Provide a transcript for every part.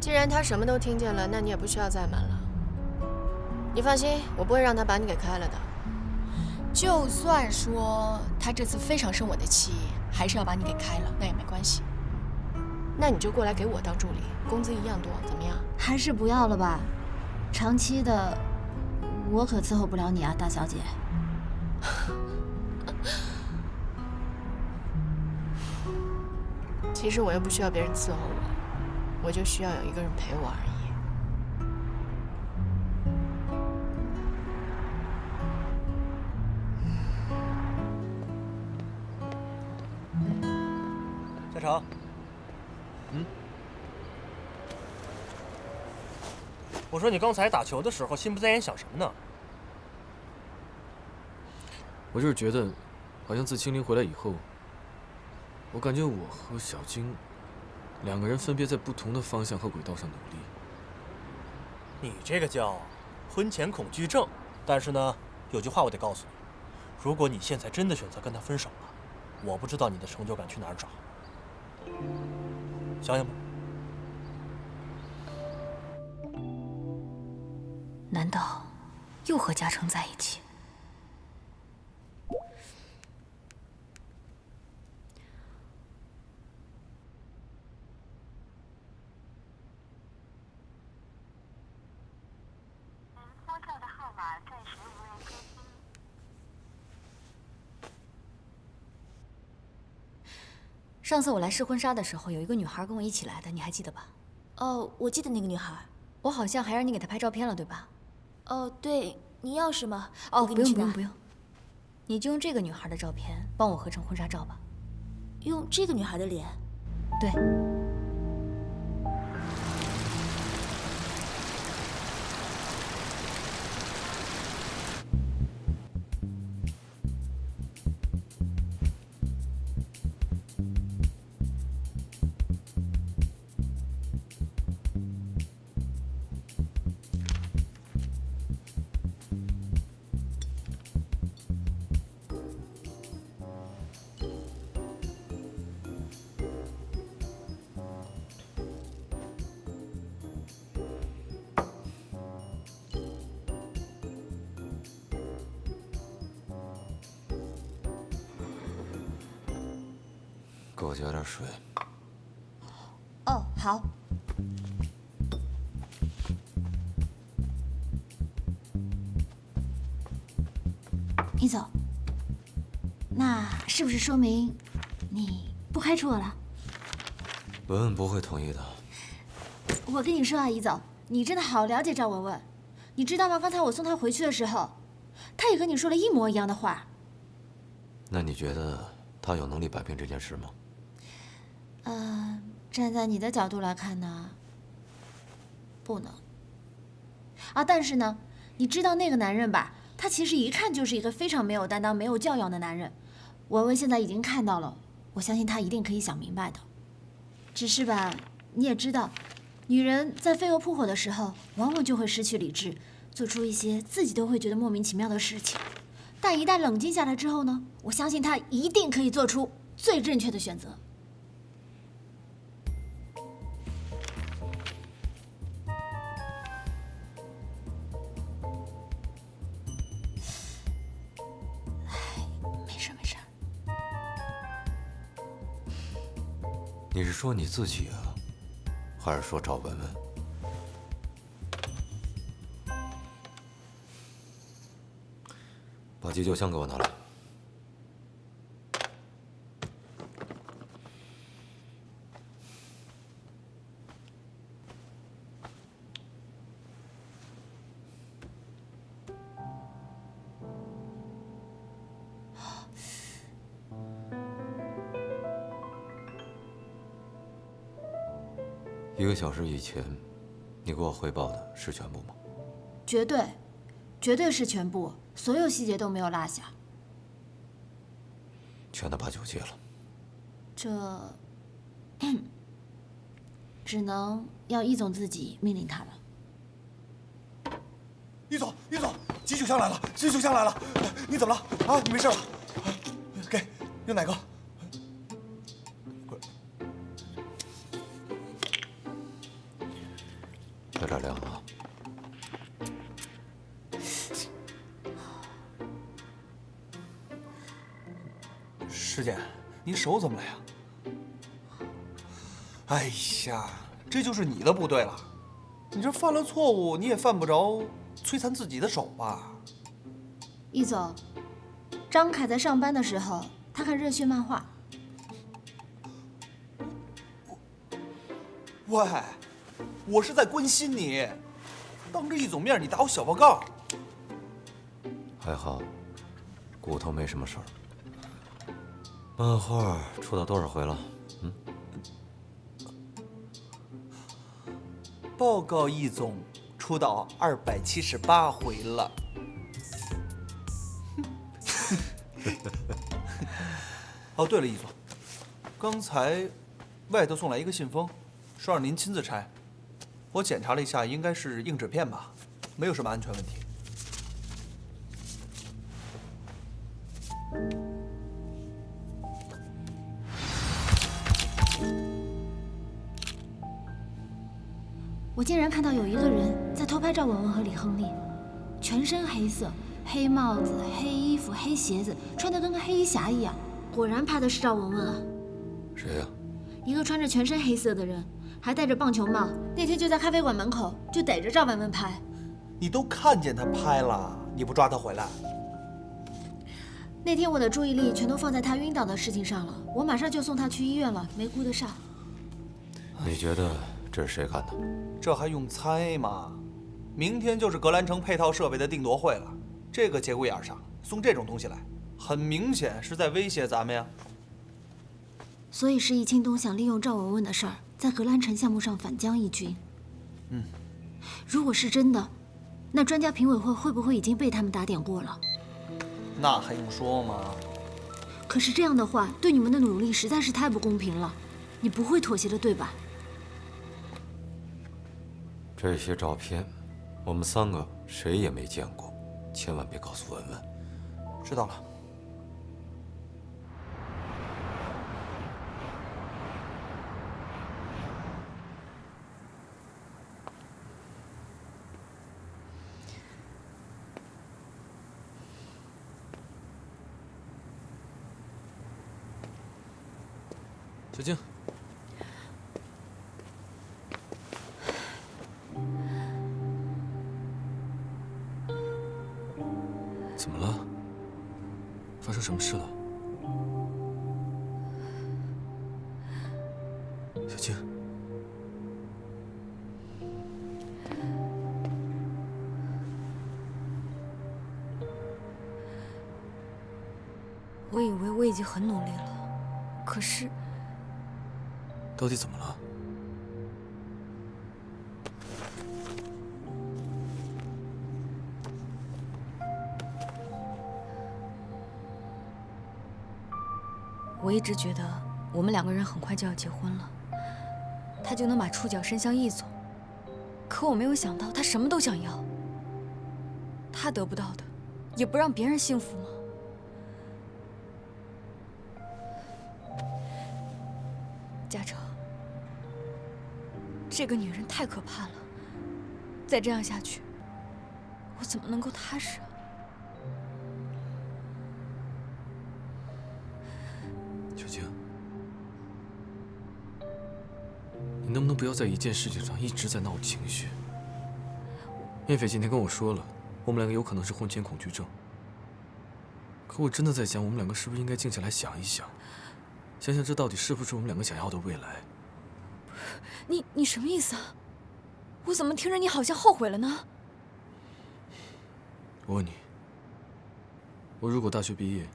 既然他什么都听见了，那你也不需要再瞒了。你放心，我不会让他把你给开了的。就算说他这次非常生我的气，还是要把你给开了，那也没关系。那你就过来给我当助理，工资一样多，怎么样？还是不要了吧，长期的，我可伺候不了你啊，大小姐。其实我又不需要别人伺候我，我就需要有一个人陪我而已。嘉诚，我说你刚才打球的时候心不在焉，想什么呢？我就是觉得，好像自青灵回来以后，我感觉我和小晶两个人分别在不同的方向和轨道上努力。你这个叫婚前恐惧症。但是呢，有句话我得告诉你，如果你现在真的选择跟他分手了，我不知道你的成就感去哪儿找。想想吧。难道又和嘉诚在一起？拨叫的号码暂时无人接听。上次我来试婚纱的时候，有一个女孩跟我一起来的，你还记得吧？哦，我记得那个女孩。我好像还让你给她拍照片了，对吧？哦，对，你要是吗？哦，我给你去拿不用，你就用这个女孩的照片帮我合成婚纱照吧。用这个女孩的脸。对。给我加点水。哦，好。你走，那是不是说明你不开除我了？文文不会同意的。我跟你说啊，怡总，你真的好了解赵文文，你知道吗？刚才我送她回去的时候，她也和你说了一模一样的话。那你觉得他有能力摆平这件事吗？站在你的角度来看呢，不能。啊，但是呢，你知道那个男人吧？他其实一看就是一个非常没有担当、没有教养的男人。文文现在已经看到了，我相信他一定可以想明白的。只是吧，你也知道，女人在飞蛾扑火的时候，往往就会失去理智，做出一些自己都会觉得莫名其妙的事情。但一旦冷静下来之后呢，我相信他一定可以做出最正确的选择。没事。你是说你自己啊，还是说赵文文？把急救箱给我拿来。1个小时以前，你给我汇报的是全部吗？绝对是全部，所有细节都没有落下。全都把酒戒了。这只能要易总自己命令他了。易总，急救箱来了，急救箱来了！你怎么了？啊，你没事吧？给，有哪个？有点凉啊。师姐，你手怎么了呀？哎呀，这就是你的不对了。你这犯了错误，你也犯不着摧残自己的手吧？易总，张凯在上班的时候，他看热血漫画。喂，我是在关心你，当着易总面你打我小报告。还好，骨头没什么事儿。漫画出到多少回了？报告易总，出到278回了。哦，对了，易总，刚才外头送来一个信封，说让您亲自拆。我检查了一下，应该是硬纸片吧，没有什么安全问题。我竟然看到有一个人在偷拍赵文文和李亨利，全身黑色，黑帽子、黑衣服、黑鞋子，穿得跟个黑衣侠一样。果然拍的是赵文文啊！谁呀？一个穿着全身黑色的人，还戴着棒球帽，那天就在咖啡馆门口就逮着赵文文拍。你都看见他拍了，你不抓他回来？那天我的注意力全都放在他晕倒的事情上了，我马上就送他去医院了，没顾得上。你觉得这是谁干的？这还用猜吗？明天就是格兰城配套设备的定夺会了，这个节骨眼上送这种东西来，很明显是在威胁咱们呀。所以是易清东想利用赵文文的事儿，在格兰城项目上反将一军。如果是真的，那专家评委会会不会已经被他们打点过了？那还用说吗？可是这样的话，对你们的努力实在是太不公平了。你不会妥协的，对吧？这些照片，我们3个谁也没见过，千万别告诉文文。知道了。小静，怎么了？发生什么事了？小静，我以为我已经很努力了，可是到底怎么了？我一直觉得我们2个人很快就要结婚了，他就能把触角伸向易总。可我没有想到他什么都想要，他得不到的，也不让别人幸福吗？嘉诚，这个女人太可怕了，再这样下去，我怎么能够踏实啊？小静，你能不能不要在一件事情上一直在闹情绪？燕斐今天跟我说了，我们2个有可能是婚前恐惧症。可我真的在想，我们2个是不是应该静下来想一想，想想这到底是不是我们2个想要的未来？你什么意思啊？我怎么听着你好像后悔了呢？我问你，我如果大学毕业，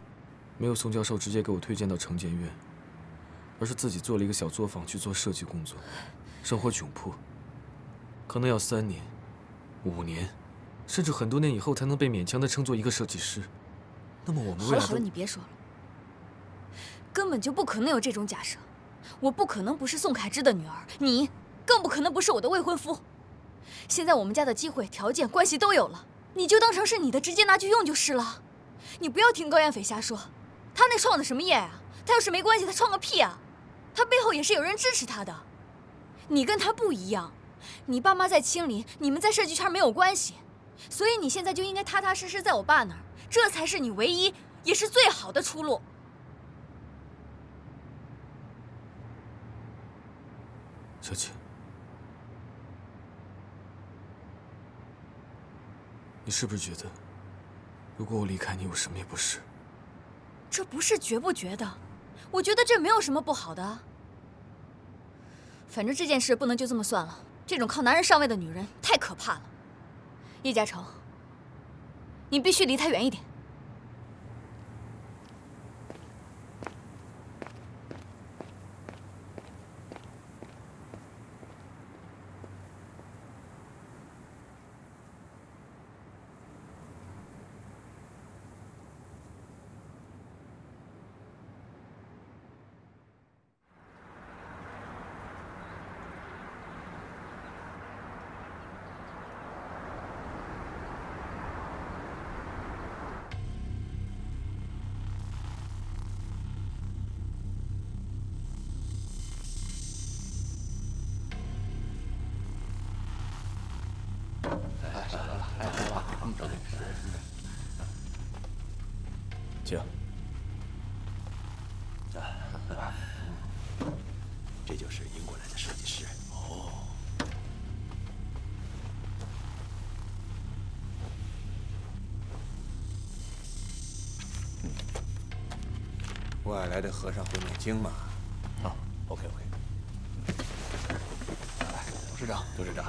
没有宋教授直接给我推荐到城建院，而是自己做了一个小作坊去做设计工作，生活窘迫，可能要3年、5年，甚至很多年以后才能被勉强的称作一个设计师。那么我们未来……好了好了，你别说了，根本就不可能有这种假设。我不可能不是宋凯之的女儿，你更不可能不是我的未婚夫。现在我们家的机会、条件、关系都有了，你就当成是你的，直接拿去用就是了。你不要听高彦斐瞎说，他那创的什么业啊？他要是没关系，他创个屁啊！他背后也是有人支持他的。你跟他不一样，你爸妈在清理，你们在设计圈没有关系，所以你现在就应该踏踏实实在我爸那儿，这才是你唯一也是最好的出路。小姐，你是不是觉得，如果我离开你，我什么也不是？这不是觉不觉得，我觉得这没有什么不好的啊。反正这件事不能就这么算了，这种靠男人上位的女人太可怕了。叶嘉诚，你必须离她远一点。请。这就是英国来的设计师。哦。外来的和尚会念经吗？啊 ，OK。董事长，董事长。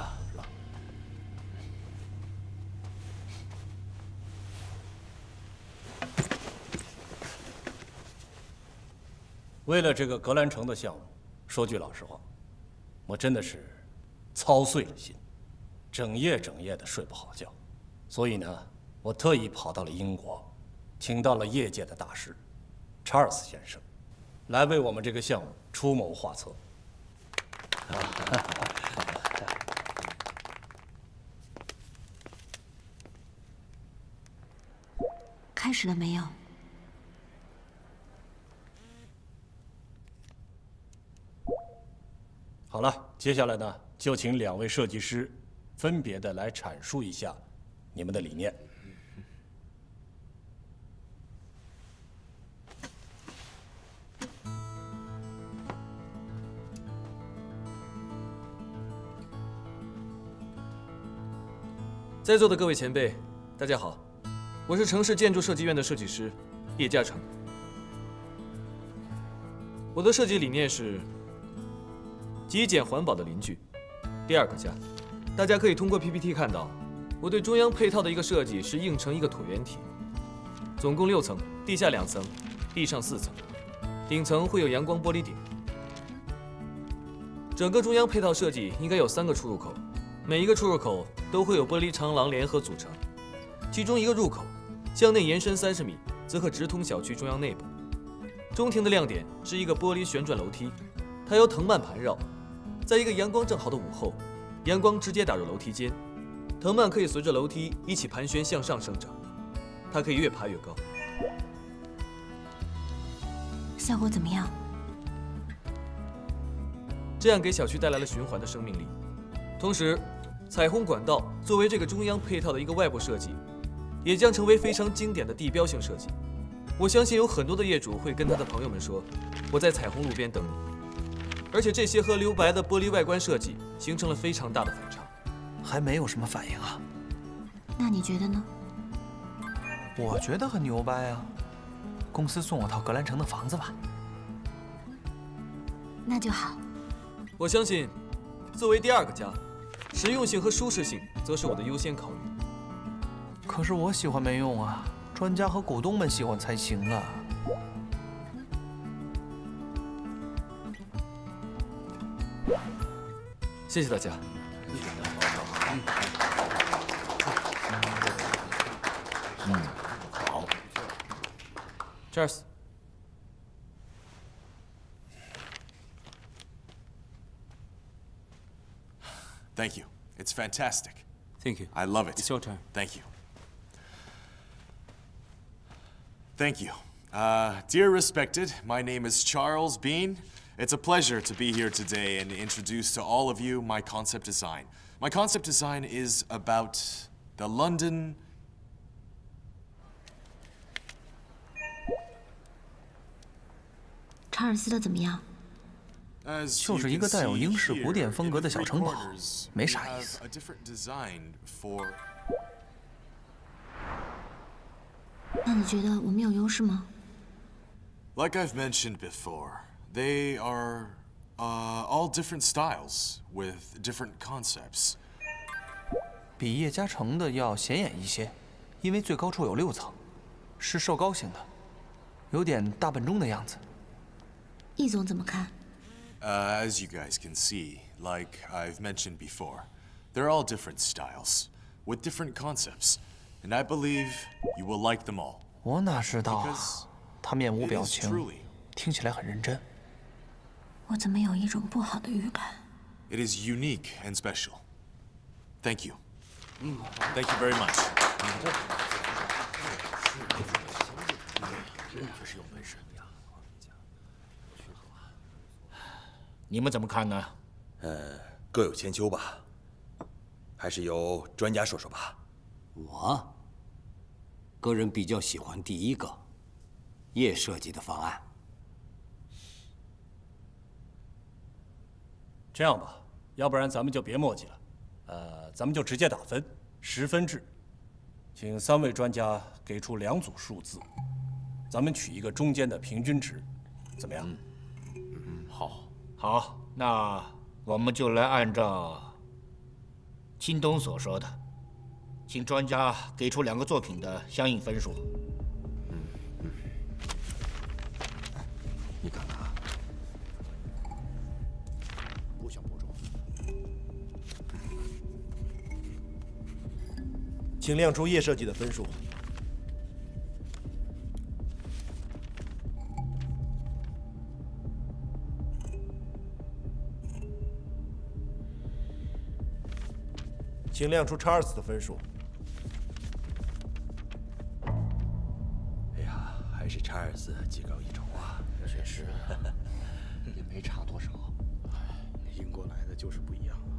为了这个格兰城的项目，说句老实话，我真的是操碎了心，整夜的睡不好觉。所以呢，我特意跑到了英国，请到了业界的大师查尔斯先生，来为我们这个项目出谋划策。开始了没有？ 好了，接下来呢，就请2位设计师分别的来阐述一下你们的理念。在座的各位前辈，大家好，我是城市建筑设计院的设计师叶嘉诚。我的设计理念是 极简环保的邻居，第2个家。大家可以通过 PPT 看到，我对中央配套的一个设计是映成一个椭圆体，总共6层，地下2层，地上4层，顶层会有阳光玻璃顶。整个中央配套设计应该有3个出入口，每一个出入口都会有玻璃长廊联合组成，其中一个入口向内延伸30米，则可直通小区中央内部。中庭的亮点是一个玻璃旋转楼梯，它由藤蔓盘绕。 在一个阳光正好的午后，阳光直接打入楼梯间，藤蔓可以随着楼梯一起盘旋向上生长，它可以越爬越高。效果怎么样？这样给小区带来了循环的生命力。同时，彩虹管道作为这个中央配套的一个外部设计，也将成为非常经典的地标性设计。我相信有很多的业主会跟他的朋友们说：“我在彩虹路边等你。” 而且这些和留白的玻璃外观设计形成了非常大的反差，还没有什么反应啊？那你觉得呢？我觉得很牛掰啊！公司送我套格兰城的房子吧。那就好。我相信，作为第2个家，实用性和舒适性则是我的优先考虑。可是我喜欢没用啊，专家和股东们喜欢才行啊。 谢谢大家。好。Cheers。Thank you. It's fantastic. Thank you. I love it. It's your turn. Thank you. Thank you. Dear respected, my name is Charles Bean, It's a pleasure to be here today and introduce to all of you my concept design. My concept design is about the London... 查尔斯的怎么样？就是一个带有英式古典风格的小城堡，没啥意思。那你觉得我们有优势吗？ Like I've mentioned before, they are all different styles with different concepts. 比叶嘉诚的要显眼一些，因为最高处有6层，是瘦高型的，有点大笨钟的样子。易总怎么看？ As you guys can see, like I've mentioned before, they're all different styles with different concepts, and I believe you will like them all. 我哪知道啊？他面无表情，听起来很认真。我怎么有一种不好的预感？ It is unique and special. Thank you. Thank you very much. 你们怎么看呢？各有千秋吧。还是由专家说说吧。我个人比较喜欢第一个叶设计的方案。这样吧，要不然咱们就别墨迹了，咱们就直接打分，10分制，请3位专家给出2组数字，咱们取一个中间的平均值，怎么样？好。好，那我们就来按照京东所说的，请专家给出2个作品的相应分数。你看看，不想播种。请亮出叶设计的分数。请亮出查尔斯的分数。哎呀，还是查尔斯技高一筹啊！确实，也没差多少。英国来的就是不一样啊。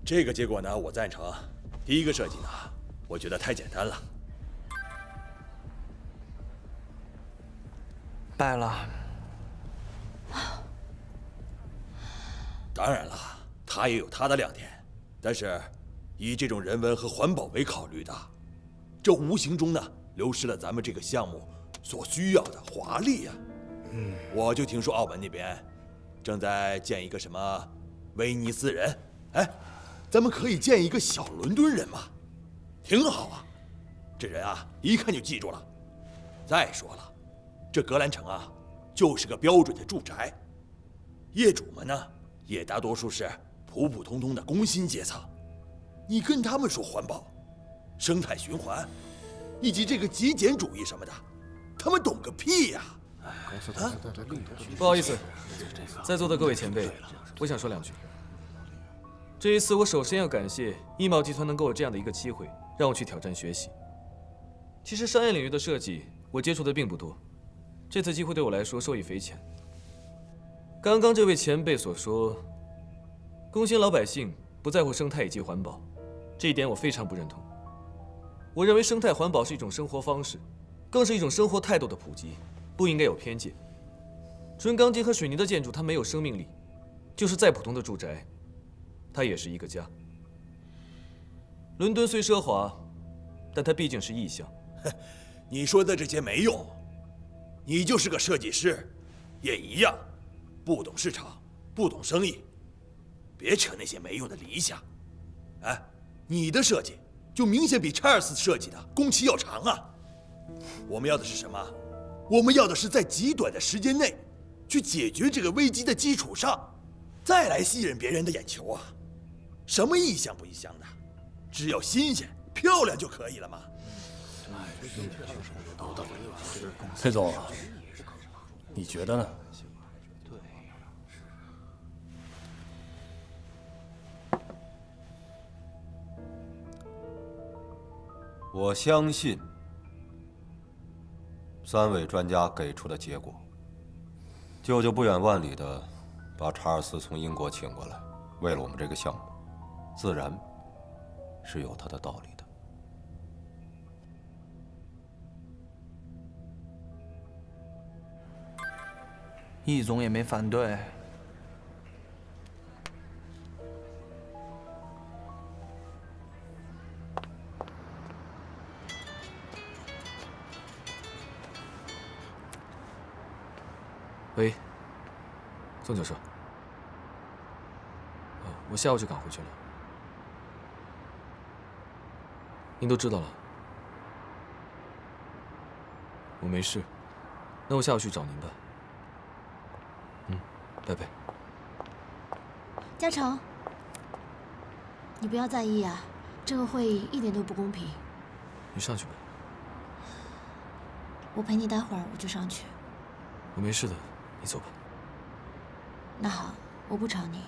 这个结果呢，我赞成。第一个设计呢，我觉得太简单了。败了。当然了。它也有它的亮点，但是以这种人文和环保为考虑的，这无形中呢流失了咱们这个项目所需要的华丽呀。我就听说澳门那边正在建一个什么威尼斯人，哎，咱们可以建一个小伦敦人嘛，挺好啊。这人啊一看就记住了。再说了，这格兰城啊就是个标准的住宅，业主们呢也大多数是普普通通的工薪阶层，你跟他们说环保、生态循环，以及这个极简主义什么的，他们懂个屁呀！不好意思，在座的各位前辈，我想说2句。这一次，我首先要感谢易茂集团能够有这样的一个机会，让我去挑战学习。其实商业领域的设计，我接触的并不多，这次机会对我来说受益匪浅。刚刚这位前辈所说，工薪老百姓不在乎生态以及环保，这一点我非常不认同。我认为生态环保是一种生活方式，更是一种生活态度的普及，不应该有偏见。纯钢筋和水泥的建筑，它没有生命力，就是再普通的住宅，它也是一个家。伦敦虽奢华，但它毕竟是意象。你说的这些没用，你就是个设计师，也一样，不懂市场，不懂生意。别扯那些没用的理想，哎，你的设计就明显比查尔斯设计的工期要长啊！我们要的是什么？我们要的是在极短的时间内，去解决这个危机的基础上，再来吸引别人的眼球啊！什么意象不意象的，只要新鲜漂亮就可以了嘛。裴总，你觉得呢？我相信3位专家给出的结果舅舅不远万里的把查尔斯从英国请过来，为了我们这个项目，自然是有他的道理的。易总也没反对。喂，宋教授。我下午就赶回去了。您都知道了。我没事，那我下午去找您吧。拜拜。嘉诚，你不要在意啊，这个会议一点都不公平。你上去吧。我陪你待会儿，我就上去。我没事的，你走吧。那好，我不吵你。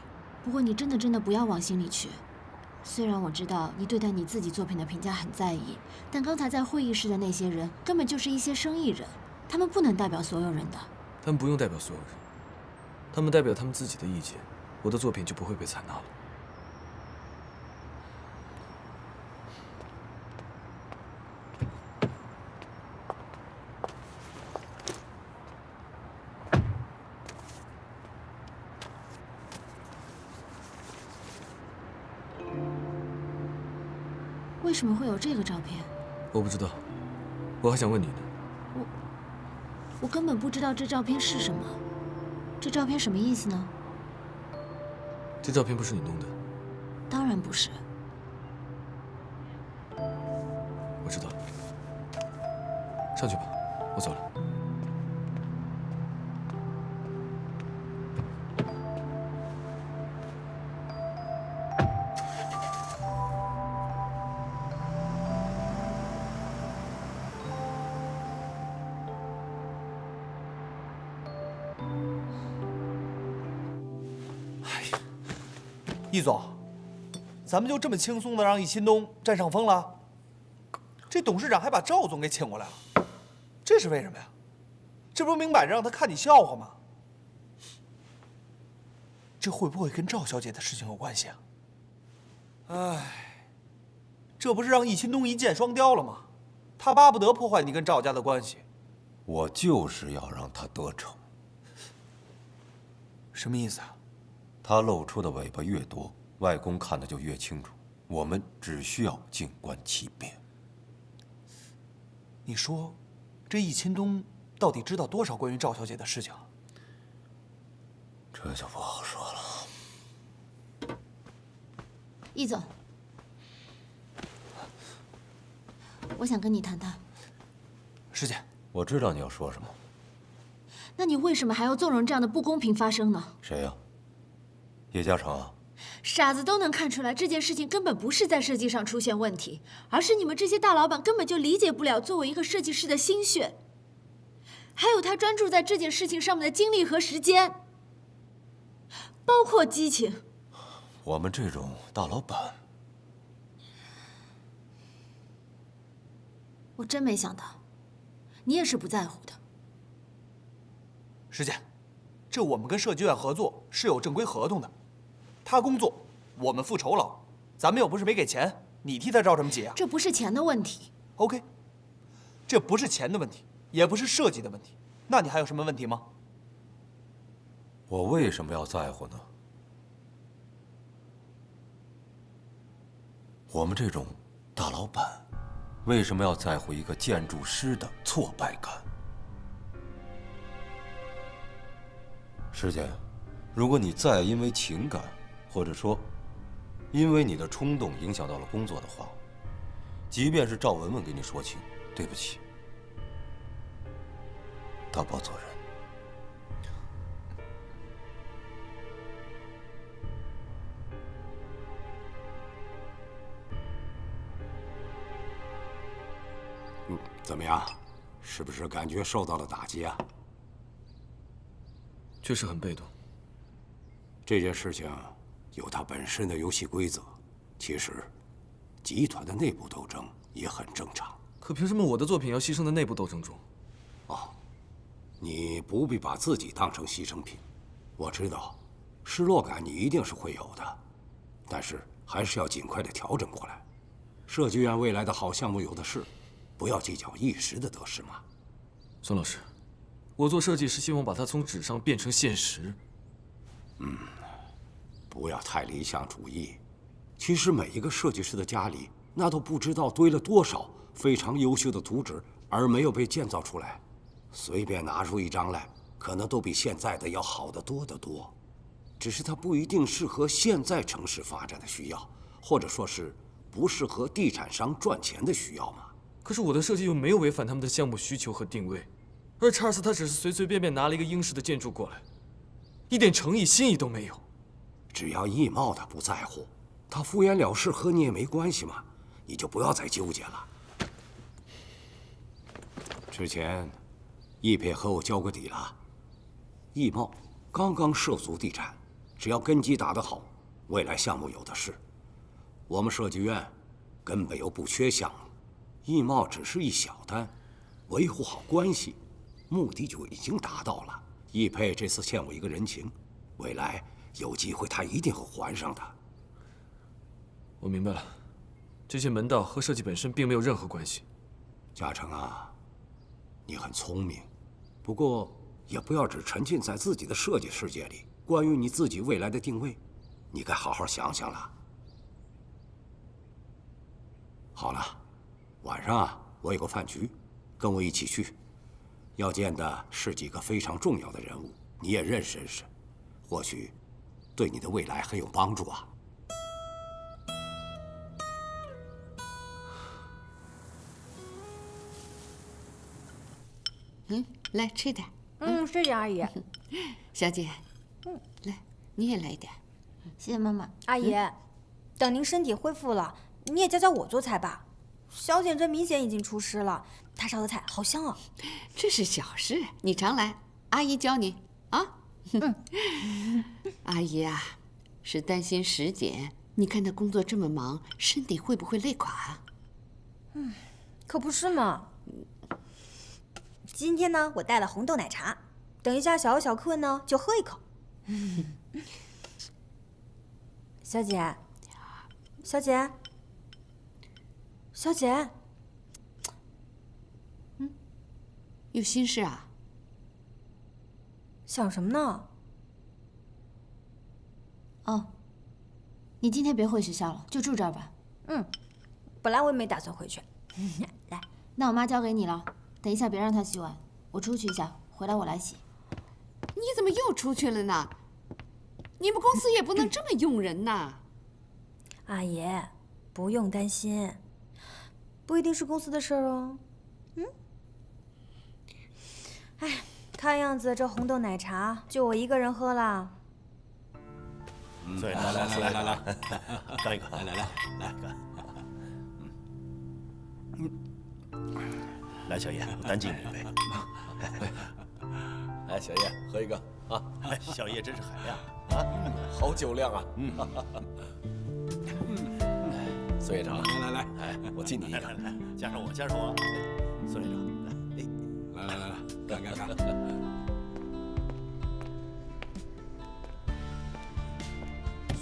不过你真的不要往心里去。虽然我知道你对待你自己作品的评价很在意，但刚才在会议室的那些人根本就是一些生意人，他们不能代表所有人的。他们不用代表所有人，他们代表他们自己的意见，我的作品就不会被采纳了。为什么会有这个照片？我不知道，我还想问你呢。我根本不知道这照片是什么。这照片什么意思呢？这照片不是你弄的？当然不是。我知道了。上去吧，我走了。易总，咱们就这么轻松的让易新东占上风了？这董事长还把赵总给请过来了，这是为什么呀？这不明摆着让他看你笑话吗？这会不会跟赵小姐的事情有关系啊？哎，这不是让易新东一箭双雕了吗？他巴不得破坏你跟赵家的关系。我就是要让他得逞。什么意思啊？他露出的尾巴越多，外公看得就越清楚。我们只需要静观其变。你说，这易秦东到底知道多少关于赵小姐的事情？这就不好说了。易总，我想跟你谈谈。师姐，我知道你要说什么。那你为什么还要纵容这样的不公平发生呢？谁呀？叶嘉诚啊？傻子都能看出来，这件事情根本不是在设计上出现问题，而是你们这些大老板根本就理解不了作为一个设计师的心血，还有他专注在这件事情上面的精力和时间，包括激情。我们这种大老板，我真没想到，你也是不在乎的。师姐，这我们跟设计院合作是有正规合同的。他工作，我们付酬劳，咱们又不是没给钱，你替他着什么急啊？这不是钱的问题。OK， 这不是钱的问题，也不是设计的问题，那你还有什么问题吗？我为什么要在乎呢？我们这种大老板，为什么要在乎一个建筑师的挫败感？师姐，如果你再因为情感，或者说，因为你的冲动影响到了工作的话，即便是赵文文给你说情，对不起，他不做人。怎么样？是不是感觉受到了打击啊？确实很被动。这件事情有它本身的游戏规则，其实集团的内部斗争也很正常。可凭什么我的作品要牺牲在内部斗争中？哦，你不必把自己当成牺牲品。我知道，失落感你一定是会有的，但是还是要尽快的调整过来。设计院未来的好项目有的是，不要计较一时的得失嘛。孙老师，我做设计是希望把它从纸上变成现实。不要太理想主义。其实每一个设计师的家里，那都不知道堆了多少非常优秀的图纸，而没有被建造出来。随便拿出一张来，可能都比现在的要好得多得多。只是它不一定适合现在城市发展的需要，或者说是不适合地产商赚钱的需要嘛。可是我的设计又没有违反他们的项目需求和定位，而查尔斯他只是随随便便拿了一个英式的建筑过来，一点诚意心意都没有。只要易茂他不在乎，他敷衍了事和你也没关系嘛，你就不要再纠结了。之前，易佩和我交过底了，易茂刚刚涉足地产，只要根基打得好，未来项目有的是。我们设计院根本又不缺项目，易茂只是一小单，维护好关系，目的就已经达到了。易佩这次欠我一个人情，未来有机会他一定会还上的。我明白了，这些门道和设计本身并没有任何关系。嘉诚啊，你很聪明，不过也不要只沉浸在自己的设计世界里。关于你自己未来的定位，你该好好想想了。好了，晚上啊，我有个饭局，跟我一起去。要见的是几个非常重要的人物，你也认识认识，或许对你的未来很有帮助啊。来吃点。谢谢阿姨。小姐，来，你也来一点。谢谢妈妈。阿姨，等您身体恢复了，你也教教我做菜吧。小简这明显已经出师了，她烧的菜好香啊。这是小事，你常来，阿姨教你啊。阿姨啊，是担心石简，你看她工作这么忙，身体会不会累垮啊？可不是嘛。今天呢，我带了红豆奶茶，等一下小客呢就喝一口。小姐，小姐，小姐，有心事啊？想什么呢？哦，你今天别回学校了，就住这儿吧。本来我也没打算回去。来，那我妈交给你了，等一下别让她洗碗，我出去一下，回来我来洗。你怎么又出去了呢？你们公司也不能这么用人呐。阿姨，不用担心，不一定是公司的事儿哦。哎，看样子这红豆奶茶就我一个人喝了。来，干一个，来，干。来，小叶，我单敬你一杯。来，小叶，喝一个啊！哎，小叶真是海量啊，好酒量啊！孙院长，来，哎，我敬你一个，来，加上我，孙院长，来，干！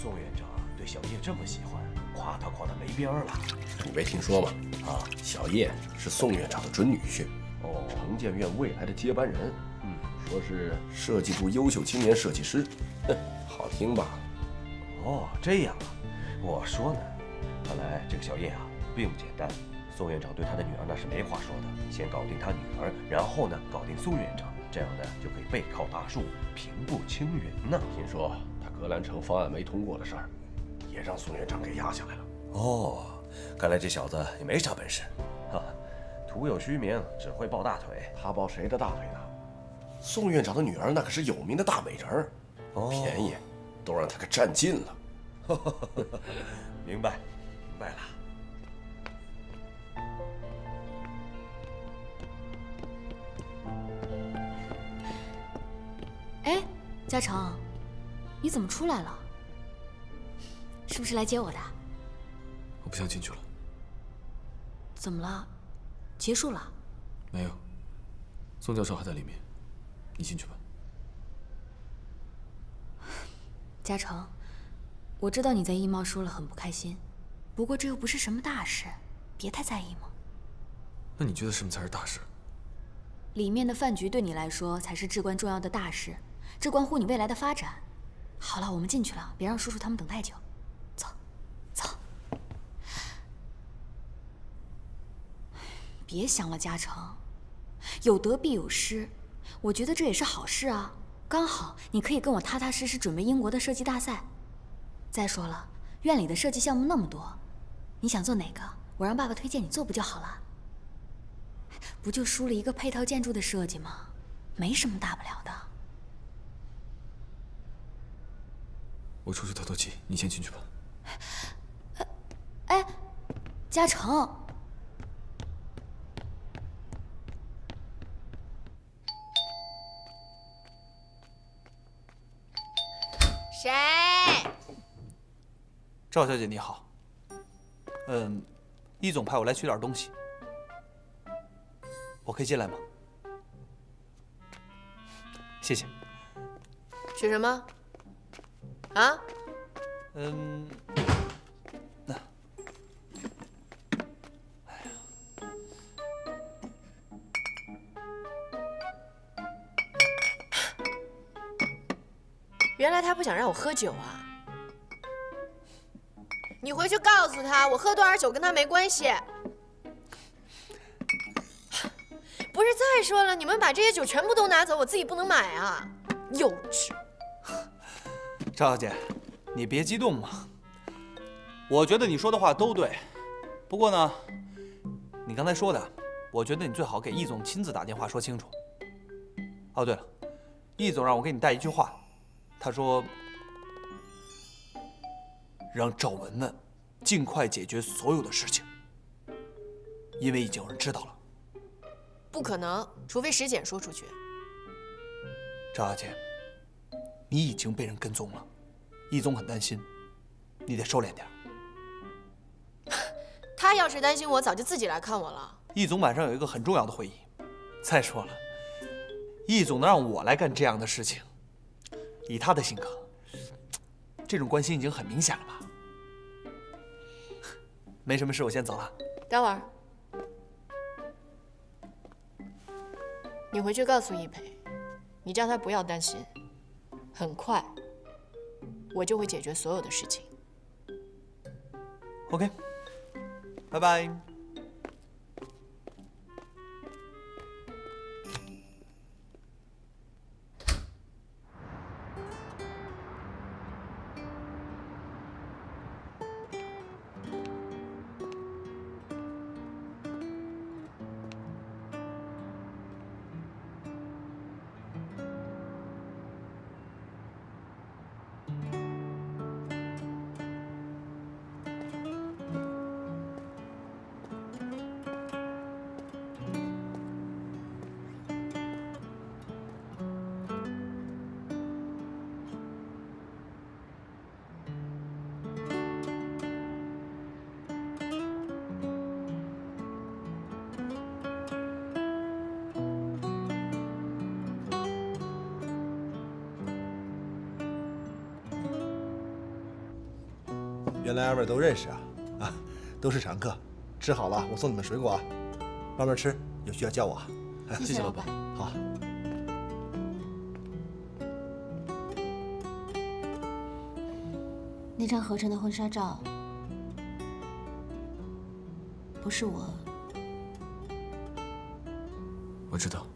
宋院长对小叶这么喜欢，夸他没边儿了。你没听说吗？小叶是宋院长的准女婿，城建院未来的接班人。说是设计部优秀青年设计师，好听吧？这样啊，我说呢，看来这个小叶啊并不简单。宋院长对他的女儿那是没话说的，先搞定他女儿，然后呢搞定宋院长，这样呢就可以背靠大树，平步青云呢。听说他格兰城方案没通过的事儿，也让宋院长给压下来了。看来这小子也没啥本事，徒有虚名，只会抱大腿。他抱谁的大腿呢？宋院长的女儿那可是有名的大美人儿，便宜都让他给占尽了。明白了。哎，嘉诚，你怎么出来了？是不是来接我的？我不想进去了。怎么了？结束了？没有，宋教授还在里面。你进去吧。嘉诚，我知道你在艺贸输了很不开心，不过这又不是什么大事，别太在意嘛。那你觉得什么才是大事？里面的饭局对你来说才是至关重要的大事，这关乎你未来的发展。好了，我们进去了，别让叔叔他们等太久。走，走。别想了，嘉诚，有得必有失，我觉得这也是好事啊。刚好你可以跟我踏踏实实准备英国的设计大赛。再说了，院里的设计项目那么多，你想做哪个，我让爸爸推荐你做不就好了？不就输了一个配套建筑的设计吗？没什么大不了的。我出去透透气，你先进去吧。哎，嘉诚。谁？赵小姐你好。易总派我来取点东西，我可以进来吗？谢谢。取什么？啊？那，原来他不想让我喝酒啊！你回去告诉他，我喝多少酒跟他没关系。不是，再说了，你们把这些酒全部都拿走，我自己不能买啊！幼稚。赵小姐，你别激动嘛。我觉得你说的话都对，不过呢，你刚才说的，我觉得你最好给易总亲自打电话说清楚。哦，对了，易总让我给你带一句话，他说让赵文文尽快解决所有的事情，因为已经有人知道了。不可能，除非石简说出去。赵小姐，你已经被人跟踪了，易总很担心，你得收敛点。他要是担心我，早就自己来看我了。易总晚上有一个很重要的会议。再说了，易总能让我来干这样的事情，以他的性格，这种关心已经很明显了吧？没什么事，我先走了。等会儿，你回去告诉易培，你叫他不要担心，很快我就会解决所有的事情。OK， 拜拜。原来二位都认识啊！啊，都是常客。吃好了，我送你们水果啊，慢慢吃，有需要叫我啊。谢谢老板。好。那张合成的婚纱照不是我。我知道。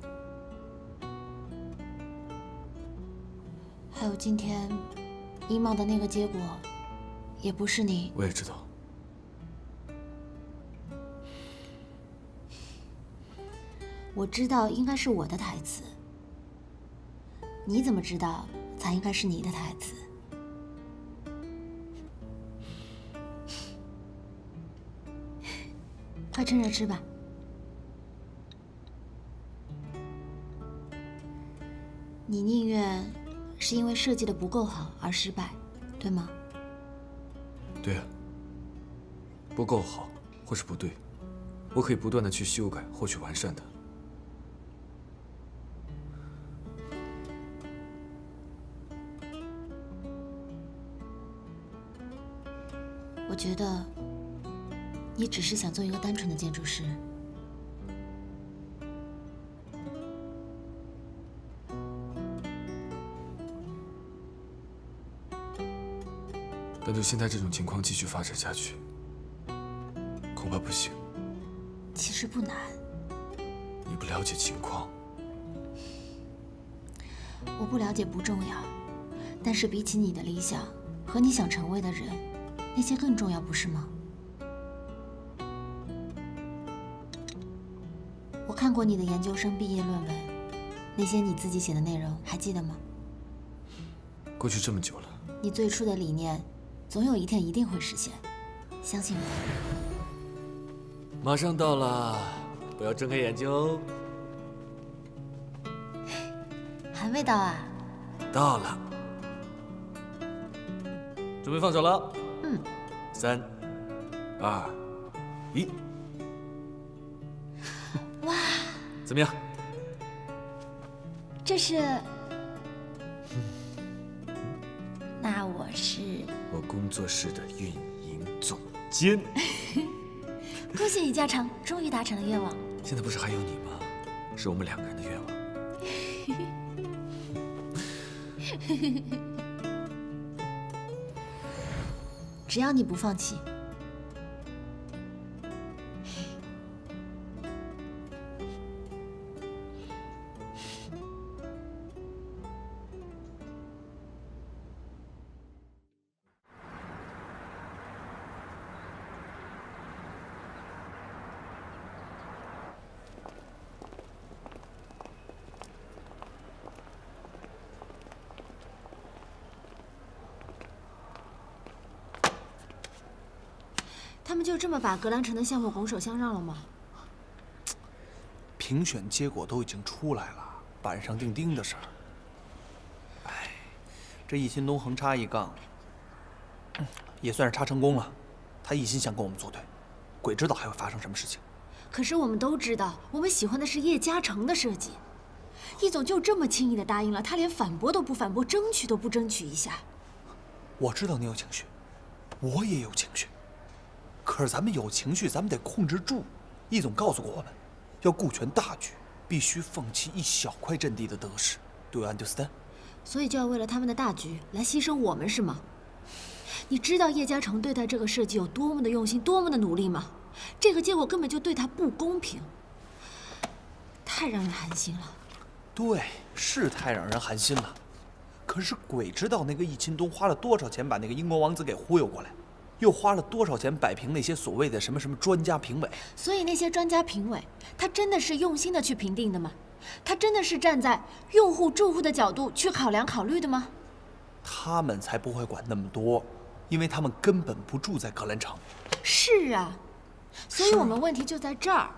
还有今天医贸的那个结果，也不是你。我也知道。我知道应该是我的台词，你怎么知道才应该是你的台词？快趁热吃吧。你宁愿是因为设计的不够好而失败，对吗？对啊，不够好或是不对，我可以不断的去修改或去完善它。我觉得你只是想做一个单纯的建筑师。但就现在这种情况继续发展下去，恐怕不行。其实不难。你不了解情况。我不了解不重要，但是比起你的理想和你想成为的人，那些更重要，不是吗？我看过你的研究生毕业论文，那些你自己写的内容还记得吗？过去这么久了，你最初的理念，总有一天一定会实现，相信我。马上到了，不要睁开眼睛哦。还未到啊？到了，准备放手了。嗯。3、2、1。哇！怎么样？这是……那我是我工作室的运营总监。恭喜李嘉诚，终于达成了愿望。现在不是还有你吗？是我们2个人的愿望。只要你不放弃。他们就这么把格兰城的项目拱手相让了吗？评选结果都已经出来了，板上钉钉的事儿。哎，这易新东横插一杠，也算是插成功了。他一心想跟我们作对，鬼知道还会发生什么事情。可是我们都知道，我们喜欢的是叶嘉诚的设计。易总就这么轻易的答应了，他连反驳都不反驳，争取都不争取一下。我知道你有情绪，我也有情绪。可是咱们有情绪，咱们得控制住。易总告诉过我们，要顾全大局，必须放弃一小块阵地的得失。Do you understand？ 所以就要为了他们的大局来牺牲我们，是吗？你知道叶嘉诚对待这个设计有多么的用心，多么的努力吗？这个结果根本就对他不公平，太让人寒心了。对，是太让人寒心了。可是鬼知道那个易钦东花了多少钱把那个英国王子给忽悠过来。又花了多少钱摆平那些所谓的什么专家评委？所以那些专家评委，他真的是用心的去评定的吗？他真的是站在用户、住户的角度去考虑的吗？他们才不会管那么多，因为他们根本不住在格兰城。是啊，所以我们问题就在这儿。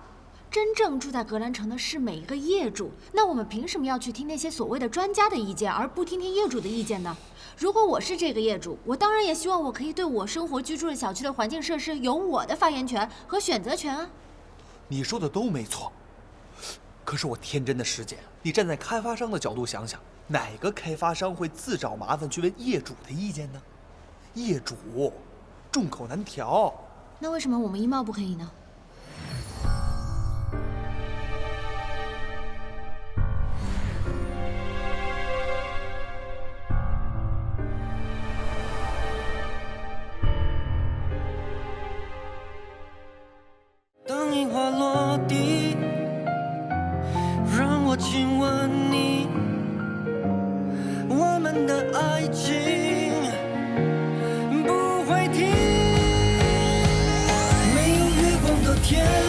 真正住在格兰城的是每一个业主，那我们凭什么要去听那些所谓的专家的意见，而不听业主的意见呢？如果我是这个业主，我当然也希望我可以对我生活居住的小区的环境设施有我的发言权和选择权啊。你说的都没错，可是我天真的师姐，你站在开发商的角度想想，哪个开发商会自找麻烦去问业主的意见呢？业主众口难调。那为什么我们一茂不可以呢？当樱花落地，让我亲吻你，我们的爱情不会停。没有月光的天。